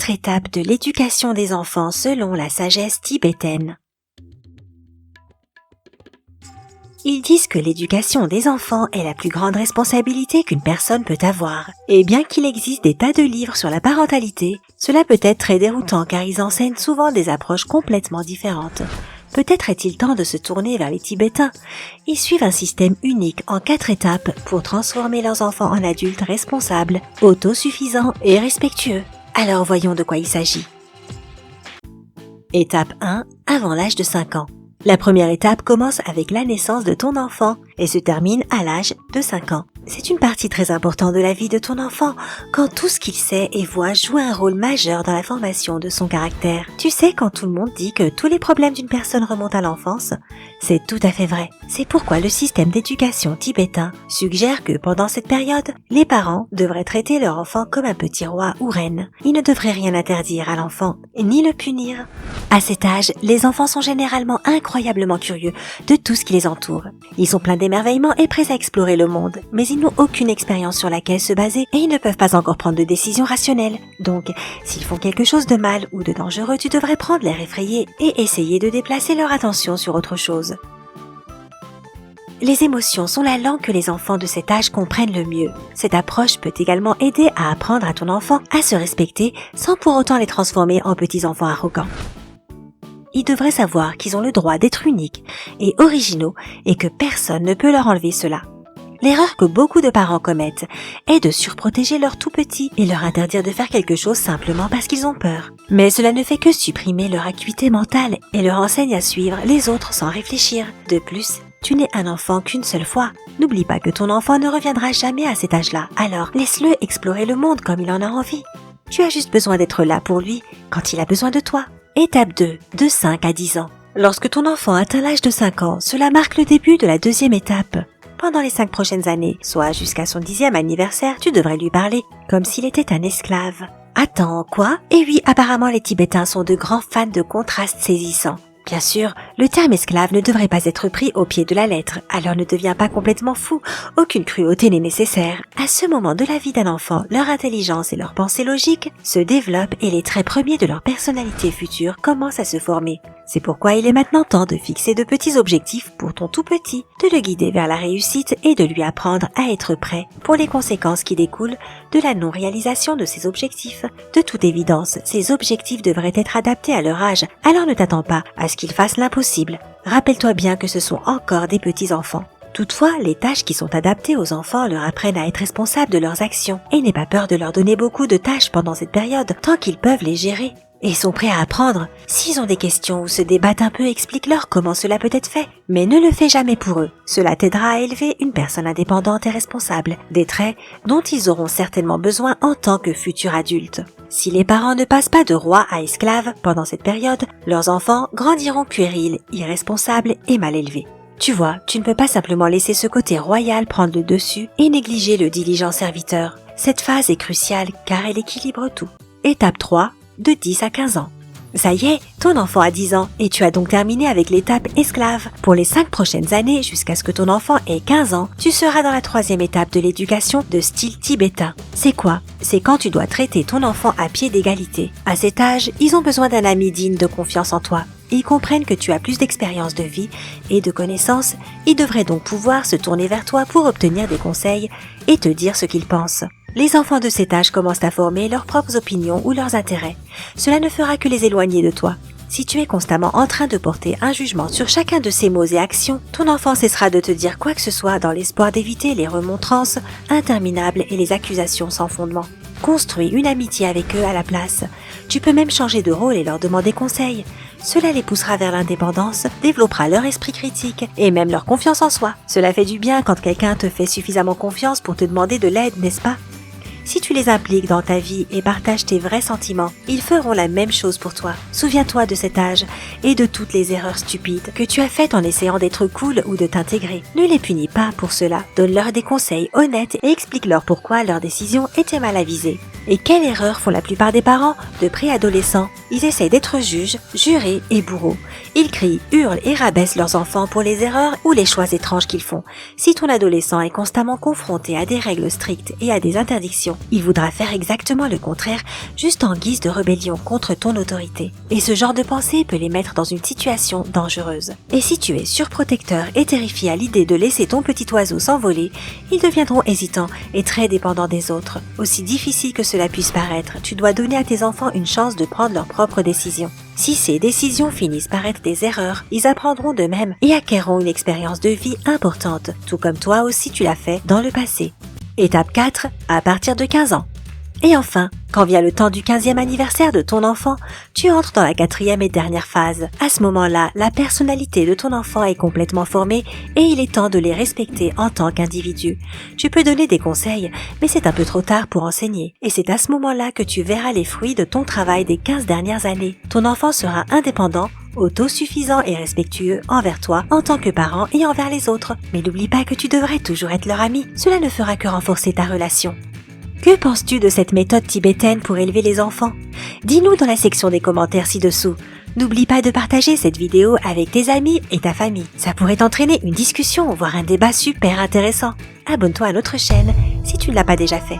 4 étapes de l'éducation des enfants selon la sagesse tibétaine. Ils disent que l'éducation des enfants est la plus grande responsabilité qu'une personne peut avoir. Et bien qu'il existe des tas de livres sur la parentalité, cela peut être très déroutant car ils enseignent souvent des approches complètement différentes. Peut-être est-il temps de se tourner vers les Tibétains. Ils suivent un système unique en 4 étapes pour transformer leurs enfants en adultes responsables, autosuffisants et respectueux. Alors voyons de quoi il s'agit. Étape 1. Avant l'âge de 5 ans. La première étape commence avec la naissance de ton enfant et se termine à l'âge de 5 ans. C'est une partie très importante de la vie de ton enfant, quand tout ce qu'il sait et voit joue un rôle majeur dans la formation de son caractère. Tu sais, quand tout le monde dit que tous les problèmes d'une personne remontent à l'enfance, c'est tout à fait vrai. C'est pourquoi le système d'éducation tibétain suggère que pendant cette période, les parents devraient traiter leur enfant comme un petit roi ou reine. Ils ne devraient rien interdire à l'enfant, ni le punir. À cet âge, les enfants sont généralement incroyablement curieux de tout ce qui les entoure. Ils sont pleins d'émerveillement et prêts à explorer le monde, mais ils n'ont aucune expérience sur laquelle se baser et ils ne peuvent pas encore prendre de décisions rationnelles. Donc, s'ils font quelque chose de mal ou de dangereux, tu devrais prendre l'air effrayé et essayer de déplacer leur attention sur autre chose. Les émotions sont la langue que les enfants de cet âge comprennent le mieux. Cette approche peut également aider à apprendre à ton enfant à se respecter sans pour autant les transformer en petits enfants arrogants. Ils devraient savoir qu'ils ont le droit d'être uniques et originaux et que personne ne peut leur enlever cela. L'erreur que beaucoup de parents commettent est de surprotéger leurs tout-petits et leur interdire de faire quelque chose simplement parce qu'ils ont peur. Mais cela ne fait que supprimer leur acuité mentale et leur enseigne à suivre les autres sans réfléchir. De plus, tu n'es un enfant qu'une seule fois. N'oublie pas que ton enfant ne reviendra jamais à cet âge-là, alors laisse-le explorer le monde comme il en a envie. Tu as juste besoin d'être là pour lui quand il a besoin de toi. Étape 2, de 5 à 10 ans. Lorsque ton enfant atteint l'âge de 5 ans, cela marque le début de la deuxième étape. Pendant les 5 prochaines années, soit jusqu'à son 10e anniversaire, tu devrais lui parler comme s'il était un esclave. Attends, quoi? Et oui, apparemment les Tibétains sont de grands fans de contrastes saisissants. Bien sûr, le terme esclave ne devrait pas être pris au pied de la lettre, alors ne deviens pas complètement fou, aucune cruauté n'est nécessaire. À ce moment de la vie d'un enfant, leur intelligence et leur pensée logique se développent et les traits premiers de leur personnalité future commencent à se former. C'est pourquoi il est maintenant temps de fixer de petits objectifs pour ton tout petit, de le guider vers la réussite et de lui apprendre à être prêt pour les conséquences qui découlent de la non-réalisation de ses objectifs. De toute évidence, ces objectifs devraient être adaptés à leur âge, alors ne t'attends pas à ce qu'ils fassent l'impossible. Rappelle-toi bien que ce sont encore des petits enfants. Toutefois, les tâches qui sont adaptées aux enfants leur apprennent à être responsables de leurs actions et n'aie pas peur de leur donner beaucoup de tâches pendant cette période tant qu'ils peuvent les gérer. Et sont prêts à apprendre. S'ils ont des questions ou se débattent un peu, explique-leur comment cela peut être fait. Mais ne le fais jamais pour eux. Cela t'aidera à élever une personne indépendante et responsable, des traits dont ils auront certainement besoin en tant que futurs adultes. Si les parents ne passent pas de roi à esclave pendant cette période, leurs enfants grandiront puérils, irresponsables et mal élevés. Tu vois, tu ne peux pas simplement laisser ce côté royal prendre le dessus et négliger le diligent serviteur. Cette phase est cruciale car elle équilibre tout. Étape 3. De 10 à 15 ans. Ça y est, ton enfant a 10 ans et tu as donc terminé avec l'étape esclave. Pour les 5 prochaines années, jusqu'à ce que ton enfant ait 15 ans, tu seras dans la 3e étape de l'éducation de style tibétain. C'est quoi? C'est quand tu dois traiter ton enfant à pied d'égalité. À cet âge, ils ont besoin d'un ami digne de confiance en toi. Ils comprennent que tu as plus d'expérience de vie et de connaissances, ils devraient donc pouvoir se tourner vers toi pour obtenir des conseils et te dire ce qu'ils pensent. Les enfants de cet âge commencent à former leurs propres opinions ou leurs intérêts. Cela ne fera que les éloigner de toi. Si tu es constamment en train de porter un jugement sur chacun de ses mots et actions, ton enfant cessera de te dire quoi que ce soit dans l'espoir d'éviter les remontrances interminables et les accusations sans fondement. Construis une amitié avec eux à la place. Tu peux même changer de rôle et leur demander conseil. Cela les poussera vers l'indépendance, développera leur esprit critique et même leur confiance en soi. Cela fait du bien quand quelqu'un te fait suffisamment confiance pour te demander de l'aide, n'est-ce pas? Si tu les impliques dans ta vie et partages tes vrais sentiments, ils feront la même chose pour toi. Souviens-toi de cet âge et de toutes les erreurs stupides que tu as faites en essayant d'être cool ou de t'intégrer. Ne les punis pas pour cela. Donne-leur des conseils honnêtes et explique-leur pourquoi leur décision était mal avisée. Et quelle erreur font la plupart des parents de préadolescents? Ils essayent d'être juges, jurés et bourreaux. Ils crient, hurlent et rabaissent leurs enfants pour les erreurs ou les choix étranges qu'ils font. Si ton adolescent est constamment confronté à des règles strictes et à des interdictions, il voudra faire exactement le contraire, juste en guise de rébellion contre ton autorité. Et ce genre de pensée peut les mettre dans une situation dangereuse. Et si tu es surprotecteur et terrifié à l'idée de laisser ton petit oiseau s'envoler, ils deviendront hésitants et très dépendants des autres. Aussi difficile que cela puisse paraître, tu dois donner à tes enfants une chance de prendre leurs propres décisions. Si ces décisions finissent par être des erreurs, ils apprendront d'eux-mêmes et acquerront une expérience de vie importante, tout comme toi aussi tu l'as fait dans le passé. Étape 4, à partir de 15 ans. Et enfin, quand vient le temps du 15e anniversaire de ton enfant, tu entres dans la 4e et dernière phase. À ce moment-là, la personnalité de ton enfant est complètement formée et il est temps de les respecter en tant qu'individu. Tu peux donner des conseils, mais c'est un peu trop tard pour enseigner. Et c'est à ce moment-là que tu verras les fruits de ton travail des 15 dernières années. Ton enfant sera indépendant, autosuffisant et respectueux envers toi en tant que parent et envers les autres. Mais n'oublie pas que tu devrais toujours être leur ami. Cela ne fera que renforcer ta relation. Que penses-tu de cette méthode tibétaine pour élever les enfants? Dis-nous dans la section des commentaires ci-dessous. N'oublie pas de partager cette vidéo avec tes amis et ta famille. Ça pourrait entraîner une discussion, voire un débat super intéressant. Abonne-toi à notre chaîne si tu ne l'as pas déjà fait.